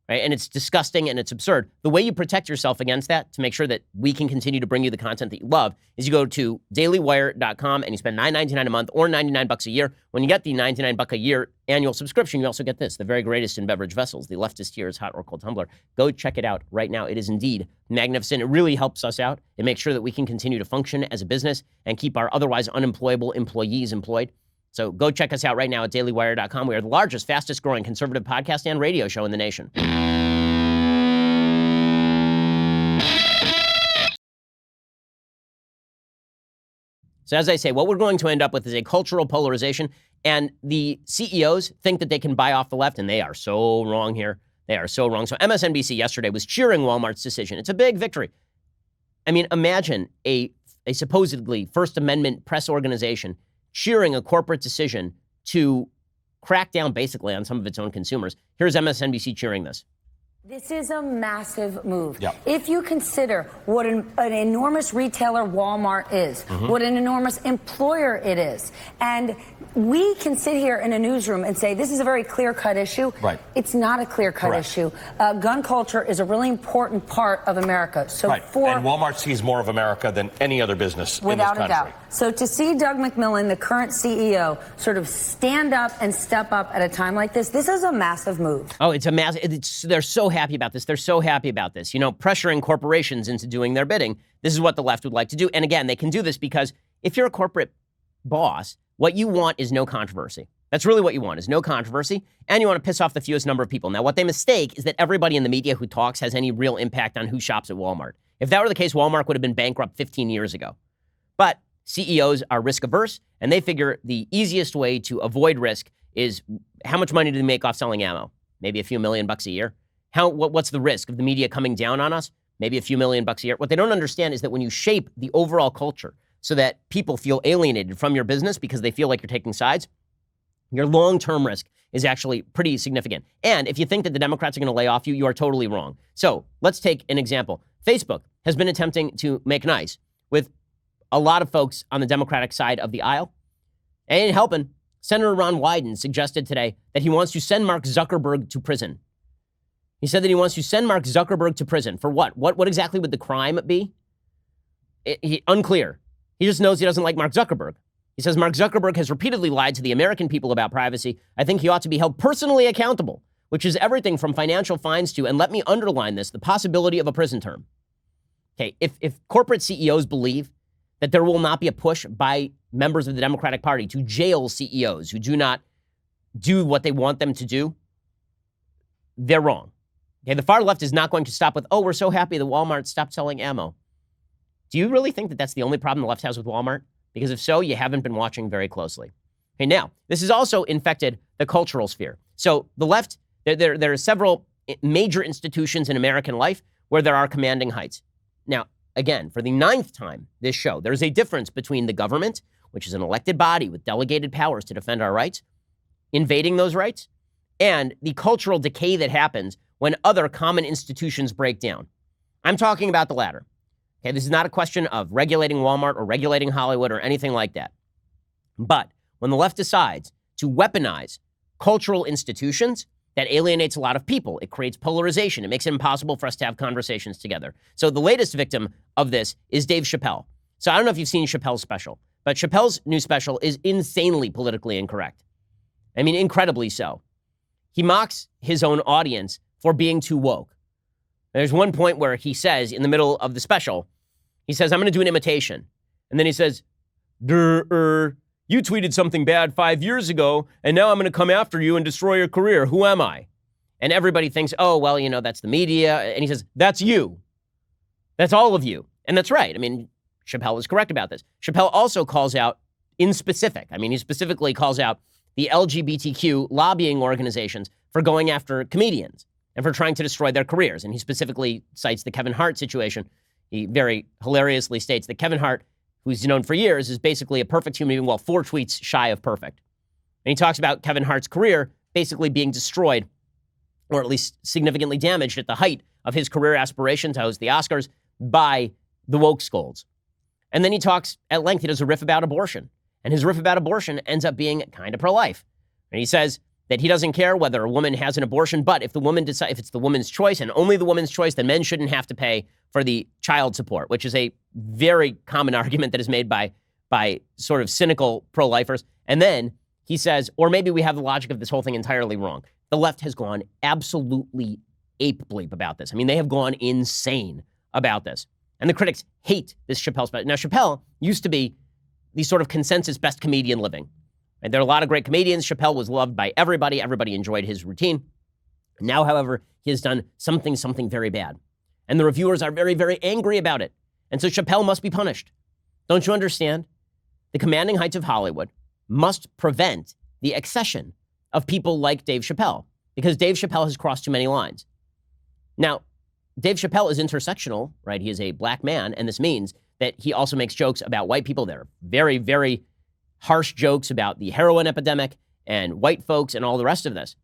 Right? And it's disgusting and it's absurd. The way you protect yourself against that, to make sure that we can continue to bring you the content that you love, is you go to dailywire.com and you spend $9.99 a month or $99 a year. When you get the $99 a year annual subscription, you also get this, the very greatest in beverage vessels, the leftist tears hot or cold tumbler. Go check it out right now. It is indeed magnificent. It really helps us out. It makes sure that we can continue to function as a business and keep our otherwise unemployable employees employed. So go check us out right now at dailywire.com. We are the largest, fastest growing conservative podcast and radio show in the nation. So as I say, what we're going to end up with is a cultural polarization, and the CEOs think that they can buy off the left, and they are so wrong here. They are so wrong. So MSNBC yesterday was cheering Walmart's decision. It's a big victory. I mean, imagine a supposedly First Amendment press organization cheering a corporate decision to crack down basically on some of its own consumers. Here's MSNBC cheering this. This is a massive move. Yep. If you consider what an enormous retailer Walmart is, what an enormous employer it is, and we can sit here in a newsroom and say this is a very clear-cut issue. Right. It's not a clear-cut issue. Gun culture is a really important part of America. So and Walmart sees more of America than any other business in this country. Without a doubt. So to see Doug McMillon, the current CEO, sort of stand up and step up at a time like this is a massive move. Oh, it's a massive. They're so happy about this. They're so happy about this. You know, pressuring corporations into doing their bidding. This is what the left would like to do. And again, they can do this because if you're a corporate boss, what you want is no controversy. That's really what you want, is no controversy, and you want to piss off the fewest number of people. Now, what they mistake is that everybody in the media who talks has any real impact on who shops at Walmart. If that were the case, Walmart would have been bankrupt 15 years ago. But CEOs are risk averse, and they figure the easiest way to avoid risk is how much money do they make off selling ammo? Maybe a few $1,000,000 a year. What's the risk of the media coming down on us? Maybe a few $1,000,000 a year. What they don't understand is that when you shape the overall culture so that people feel alienated from your business because they feel like you're taking sides, your long-term risk is actually pretty significant. And if you think that the Democrats are going to lay off you, you are totally wrong. So let's take an example. Facebook has been attempting to make nice with a lot of folks on the Democratic side of the aisle. Ain't helping. Senator Ron Wyden suggested today that he wants to send Mark Zuckerberg to prison. He said that he wants to send Mark Zuckerberg to prison. For what? What exactly would the crime be? Unclear. He just knows he doesn't like Mark Zuckerberg. He says Mark Zuckerberg has repeatedly lied to the American people about privacy. I think he ought to be held personally accountable, which is everything from financial fines to, and let me underline this, the possibility of a prison term. Okay, if corporate CEOs believe that there will not be a push by members of the Democratic Party to jail CEOs who do not do what they want them to do, they're wrong. Okay, the far left is not going to stop with, oh, we're so happy that Walmart stopped selling ammo. Do you really think that that's the only problem the left has with Walmart? Because if so, you haven't been watching very closely. Okay, now, this has also infected the cultural sphere. So the left, there are several major institutions in American life where there are commanding heights. Now, again, for the 9th time this show, there's a difference between the government, which is an elected body with delegated powers to defend our rights, invading those rights, and the cultural decay that happens when other common institutions break down. I'm talking about the latter. Okay, this is not a question of regulating Walmart or regulating Hollywood or anything like that. But when the left decides to weaponize cultural institutions, that alienates a lot of people. It creates polarization. It makes it impossible for us to have conversations together. So the latest victim of this is Dave Chappelle. So I don't know if you've seen Chappelle's special, but Chappelle's new special is insanely politically incorrect. I mean, incredibly so. He mocks his own audience for being too woke. There's one point where he says, in the middle of the special, he says, I'm going to do an imitation. And then he says, you tweeted something bad 5 years ago, and now I'm going to come after you and destroy your career. Who am I? And everybody thinks, oh, well, you know, that's the media. And he says, that's you. That's all of you. And that's right. I mean, Chappelle is correct about this. Chappelle also calls out in specific. I mean, he specifically calls out the LGBTQ lobbying organizations for going after comedians and for trying to destroy their careers. And he specifically cites the Kevin Hart situation. He very hilariously states that Kevin Hart, who's known for years, is basically a perfect human being, well, 4 tweets shy of perfect. And he talks about Kevin Hart's career basically being destroyed, or at least significantly damaged at the height of his career aspiration to host the Oscars, by the Wokescolds. And then he talks at length, he does a riff about abortion. And his riff about abortion ends up being kind of pro-life. And he says that he doesn't care whether a woman has an abortion, but if the woman decides, if it's the woman's choice and only the woman's choice, then men shouldn't have to pay for the child support, which is a very common argument that is made by sort of cynical pro-lifers. And then he says, or maybe we have the logic of this whole thing entirely wrong. The left has gone absolutely ape-bleep about this. I mean, they have gone insane about this. And the critics hate this Chappelle special. Now, Chappelle used to be the sort of consensus best comedian living. And there are a lot of great comedians. Chappelle was loved by everybody. Everybody enjoyed his routine. Now, however, he has done something very bad. And the reviewers are very, very angry about it. And so Chappelle must be punished. Don't you understand? The commanding heights of Hollywood must prevent the accession of people like Dave Chappelle, because Dave Chappelle has crossed too many lines. Now, Dave Chappelle is intersectional, right? He is a black man, and this means that he also makes jokes about white people. They're very, very harsh jokes about the heroin epidemic and white folks and all the rest of this.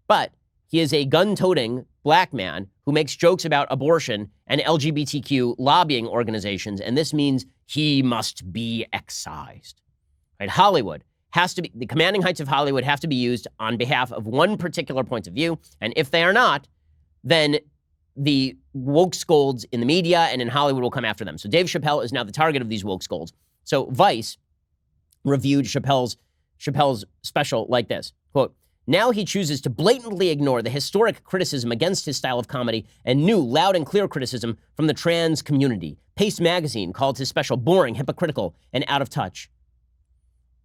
But he is a gun-toting black man who makes jokes about abortion and LGBTQ lobbying organizations, and this means he must be excised. Right? Hollywood has to be, the commanding heights of Hollywood have to be used on behalf of one particular point of view, and if they are not, then the Wokescolds in the media and in Hollywood will come after them. So Dave Chappelle is now the target of these Wokescolds. So Vice reviewed Chappelle's special like this, quote, now he chooses to blatantly ignore the historic criticism against his style of comedy and new, loud and clear criticism from the trans community. Paste magazine called his special boring, hypocritical, and out of touch.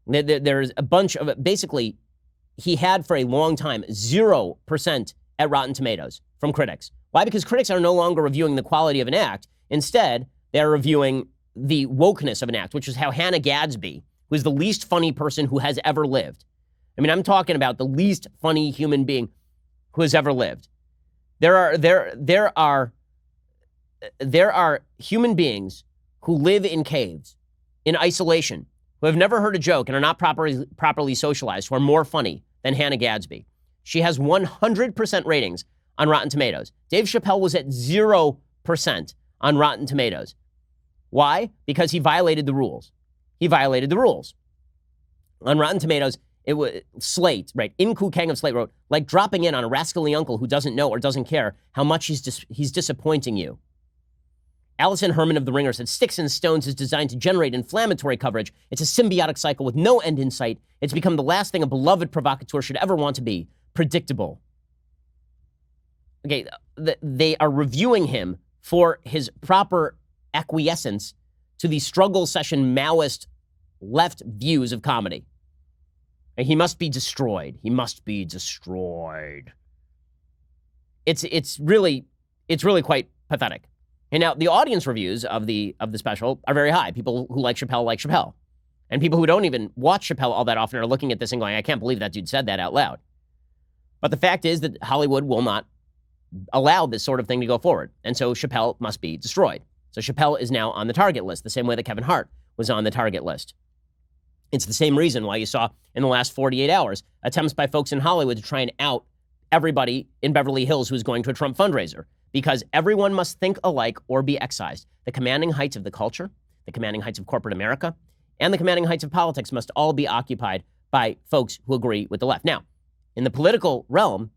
There's a bunch of, basically, he had for a long time 0% at Rotten Tomatoes from critics. Why? Because critics are no longer reviewing the quality of an act. Instead, they're reviewing the wokeness of an act, which is how Hannah Gadsby, who is the least funny person who has ever lived. I mean, I'm talking about the least funny human being who has ever lived. There are human beings who live in caves, in isolation, who have never heard a joke and are not properly socialized, who are more funny than Hannah Gadsby. She has 100% ratings on Rotten Tomatoes. Dave Chappelle was at 0% on Rotten Tomatoes. Why? Because he violated the rules. He violated the rules. On Rotten Tomatoes, it was Slate, right? Inku Kang of Slate wrote, like dropping in on a rascally uncle who doesn't know or doesn't care how much he's disappointing you. Allison Herman of The Ringer said, Sticks and Stones is designed to generate inflammatory coverage. It's a symbiotic cycle with no end in sight. It's become the last thing a beloved provocateur should ever want to be. Predictable. Okay, they are reviewing him for his proper acquiescence to the struggle session Maoist left views of comedy. And he must be destroyed. He must be destroyed. it's really quite pathetic. And now the audience reviews of the special are very high. People who like Chappelle. And people who don't even watch Chappelle all that often are looking at this and going, I can't believe that dude said that out loud. But the fact is that Hollywood will not allow this sort of thing to go forward. And so Chappelle must be destroyed. So Chappelle is now on the target list, the same way that Kevin Hart was on the target list. It's the same reason why you saw in the last 48 hours attempts by folks in Hollywood to try and out everybody in Beverly Hills who's going to a Trump fundraiser, because everyone must think alike or be excised. The commanding heights of the culture, the commanding heights of corporate America, and the commanding heights of politics must all be occupied by folks who agree with the left. Now, in the political realm,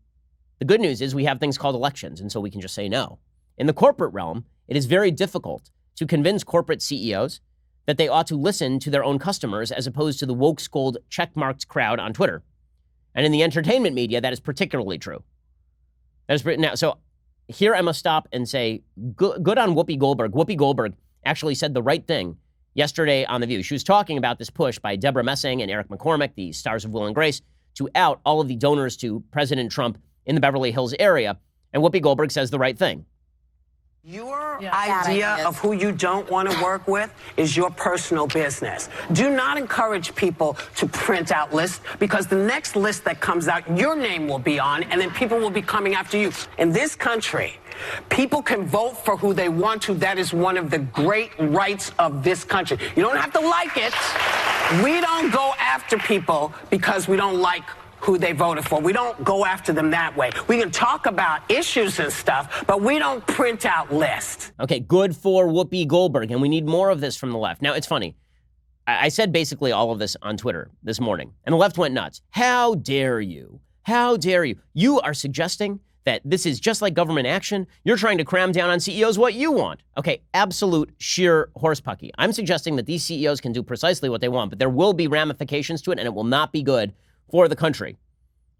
the good news is we have things called elections, and so we can just say no. In the corporate realm, it is very difficult to convince corporate CEOs that they ought to listen to their own customers as opposed to the Wokescolds checkmarks crowd on Twitter. And in the entertainment media, that is particularly true. Now, so here I must stop and say, good on Whoopi Goldberg. Whoopi Goldberg actually said the right thing yesterday on The View. She was talking about this push by Deborah Messing and Eric McCormick, the stars of Will and Grace, to out all of the donors to President Trump in the Beverly Hills area. And Whoopi Goldberg says the right thing. Your idea of who you don't want to work with is your personal business. Do not encourage people to print out lists, because the next list that comes out, your name will be on, and then people will be coming after you. In this country, people can vote for who they want to. That is one of the great rights of this country. You don't have to like it. We don't go after people because we don't like who they voted for. We don't go after them that way. We can talk about issues and stuff, but we don't print out lists. Okay, good for Whoopi Goldberg, and we need more of this from the left. Now, it's funny. I said basically all of this on Twitter this morning, and the left went nuts. How dare you? How dare you? You are suggesting that this is just like government action. You're trying to cram down on CEOs what you want. Okay, absolute sheer horsepucky. I'm suggesting that these CEOs can do precisely what they want, but there will be ramifications to it, and it will not be good for the country.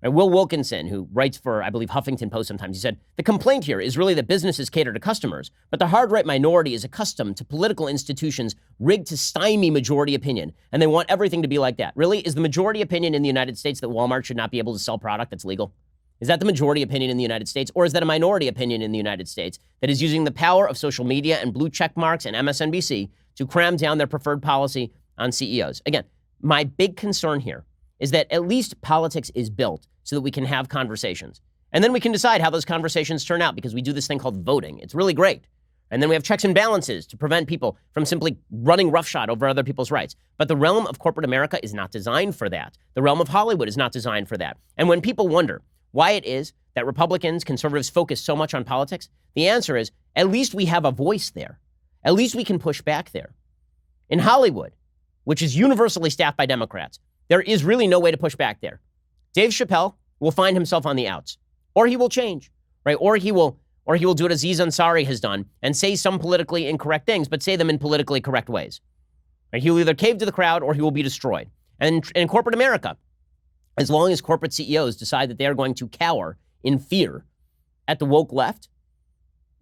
And Will Wilkinson, who writes for, I believe, Huffington Post sometimes, he said, the complaint here is really that businesses cater to customers, but the hard-right minority is accustomed to political institutions rigged to stymie majority opinion, and they want everything to be like that. Really? Is the majority opinion in the United States that Walmart should not be able to sell product that's legal? Is that the majority opinion in the United States, or is that a minority opinion in the United States that is using the power of social media and blue check marks and MSNBC to cram down their preferred policy on CEOs? Again, my big concern here is that at least politics is built so that we can have conversations. And then we can decide how those conversations turn out, because we do this thing called voting. It's really great. And then we have checks and balances to prevent people from simply running roughshod over other people's rights. But the realm of corporate America is not designed for that. The realm of Hollywood is not designed for that. And when people wonder why it is that Republicans, conservatives focus so much on politics, the answer is at least we have a voice there. At least we can push back there. In Hollywood, which is universally staffed by Democrats, there is really no way to push back there. Dave Chappelle will find himself on the outs, or he will change, right? Or he will do what Aziz Ansari has done and say some politically incorrect things, but say them in politically correct ways. Right? He will either cave to the crowd or he will be destroyed. And in corporate America, as long as corporate CEOs decide that they are going to cower in fear at the woke left,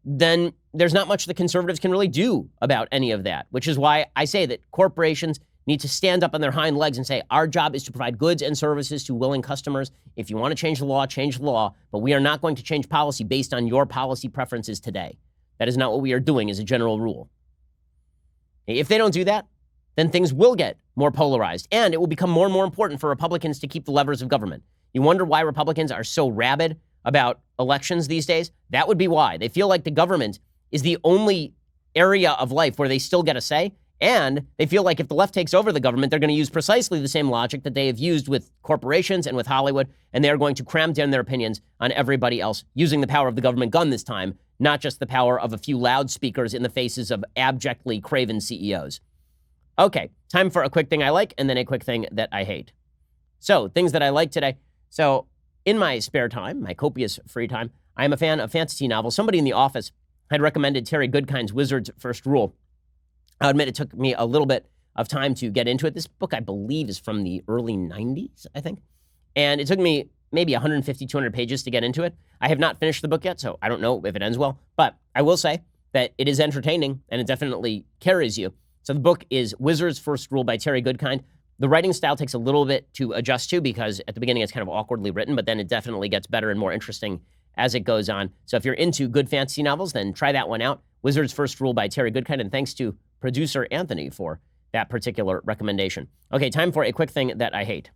then there's not much the conservatives can really do about any of that, which is why I say that corporations need to stand up on their hind legs and say, our job is to provide goods and services to willing customers. If you want to change the law, but we are not going to change policy based on your policy preferences today. That is not what we are doing as a general rule. If they don't do that, then things will get more polarized, and it will become more and more important for Republicans to keep the levers of government. You wonder why Republicans are so rabid about elections these days? That would be why. They feel like the government is the only area of life where they still get a say. And they feel like if the left takes over the government, they're going to use precisely the same logic that they have used with corporations and with Hollywood, and they are going to cram down their opinions on everybody else, using the power of the government gun this time, not just the power of a few loudspeakers in the faces of abjectly craven CEOs. Okay, time for a quick thing I like and then a quick thing that I hate. So, things that I like today. So, in my spare time, my copious free time, I am a fan of fantasy novels. Somebody in the office had recommended Terry Goodkind's Wizard's First Rule. I'll admit it took me a little bit of time to get into it. This book, I believe, is from the early 90s, I think. And it took me maybe 150, 200 pages to get into it. I have not finished the book yet, so I don't know if it ends well. But I will say that it is entertaining, and it definitely carries you. So the book is Wizard's First Rule by Terry Goodkind. The writing style takes a little bit to adjust to, because at the beginning it's kind of awkwardly written, but then it definitely gets better and more interesting as it goes on. So if you're into good fantasy novels, then try that one out. Wizard's First Rule by Terry Goodkind, and thanks to producer Anthony for that particular recommendation. Okay, time for a quick thing that I hate.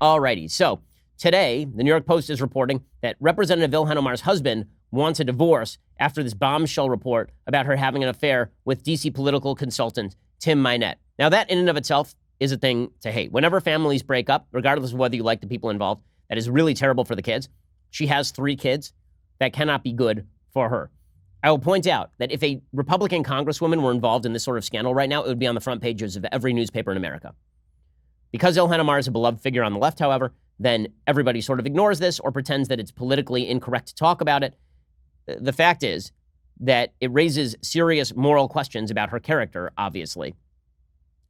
Alrighty, so today, the New York Post is reporting that Representative Ilhan Omar's husband wants a divorce after this bombshell report about her having an affair with DC political consultant Tim Mynett. Now, that in and of itself is a thing to hate. Whenever families break up, regardless of whether you like the people involved, that is really terrible for the kids. She has 3 kids. That cannot be good for her. I will point out that if a Republican congresswoman were involved in this sort of scandal right now, it would be on the front pages of every newspaper in America. Because Ilhan Omar is a beloved figure on the left, however, then everybody sort of ignores this or pretends that it's politically incorrect to talk about it. The fact is that it raises serious moral questions about her character, obviously.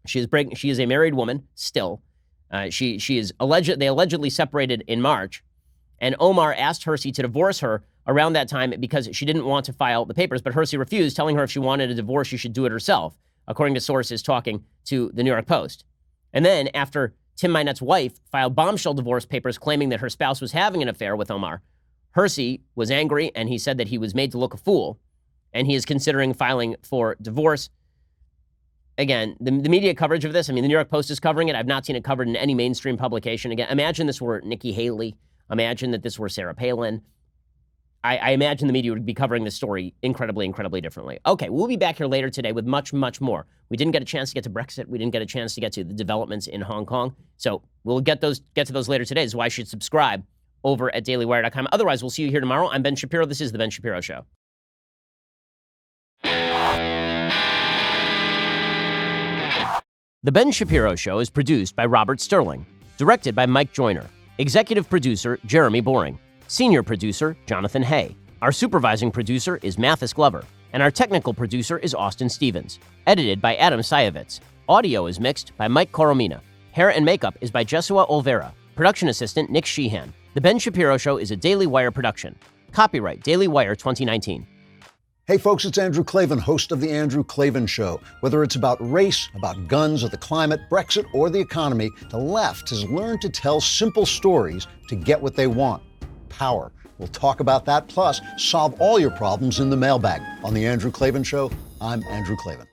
She is a married woman still. They allegedly separated in March, and Omar asked Hersey to divorce her around that time because she didn't want to file the papers, but Hersey refused, telling her if she wanted a divorce, she should do it herself, according to sources talking to the New York Post. And then after Tim Mynett's wife filed bombshell divorce papers claiming that her spouse was having an affair with Omar, Hersey was angry, and he said that he was made to look a fool, and he is considering filing for divorce. Again, the media coverage of this, I mean, the New York Post is covering it. I've not seen it covered in any mainstream publication. Again, imagine this were Nikki Haley. Imagine that this were Sarah Palin. I imagine the media would be covering this story incredibly, incredibly differently. Okay, we'll be back here later today with much, much more. We didn't get a chance to get to Brexit. We didn't get a chance to get to the developments in Hong Kong. So we'll get to those later today. This is why you should subscribe over at dailywire.com. Otherwise, we'll see you here tomorrow. I'm Ben Shapiro. This is The Ben Shapiro Show. The Ben Shapiro Show is produced by Robert Sterling, directed by Mike Joyner, executive producer Jeremy Boring, senior producer Jonathan Hay. Our supervising producer is Mathis Glover, and our technical producer is Austin Stevens, edited by Adam Sayevitz. Audio is mixed by Mike Coromina. Hair and makeup is by Jesua Olvera. Production assistant Nick Sheehan. The Ben Shapiro Show is a Daily Wire production. Copyright Daily Wire 2019. Hey folks, it's Andrew Klavan, host of The Andrew Klavan Show. Whether it's about race, about guns, or the climate, Brexit, or the economy, the left has learned to tell simple stories to get what they want. Power. We'll talk about that, plus solve all your problems in the mailbag. On The Andrew Klavan Show, I'm Andrew Klavan.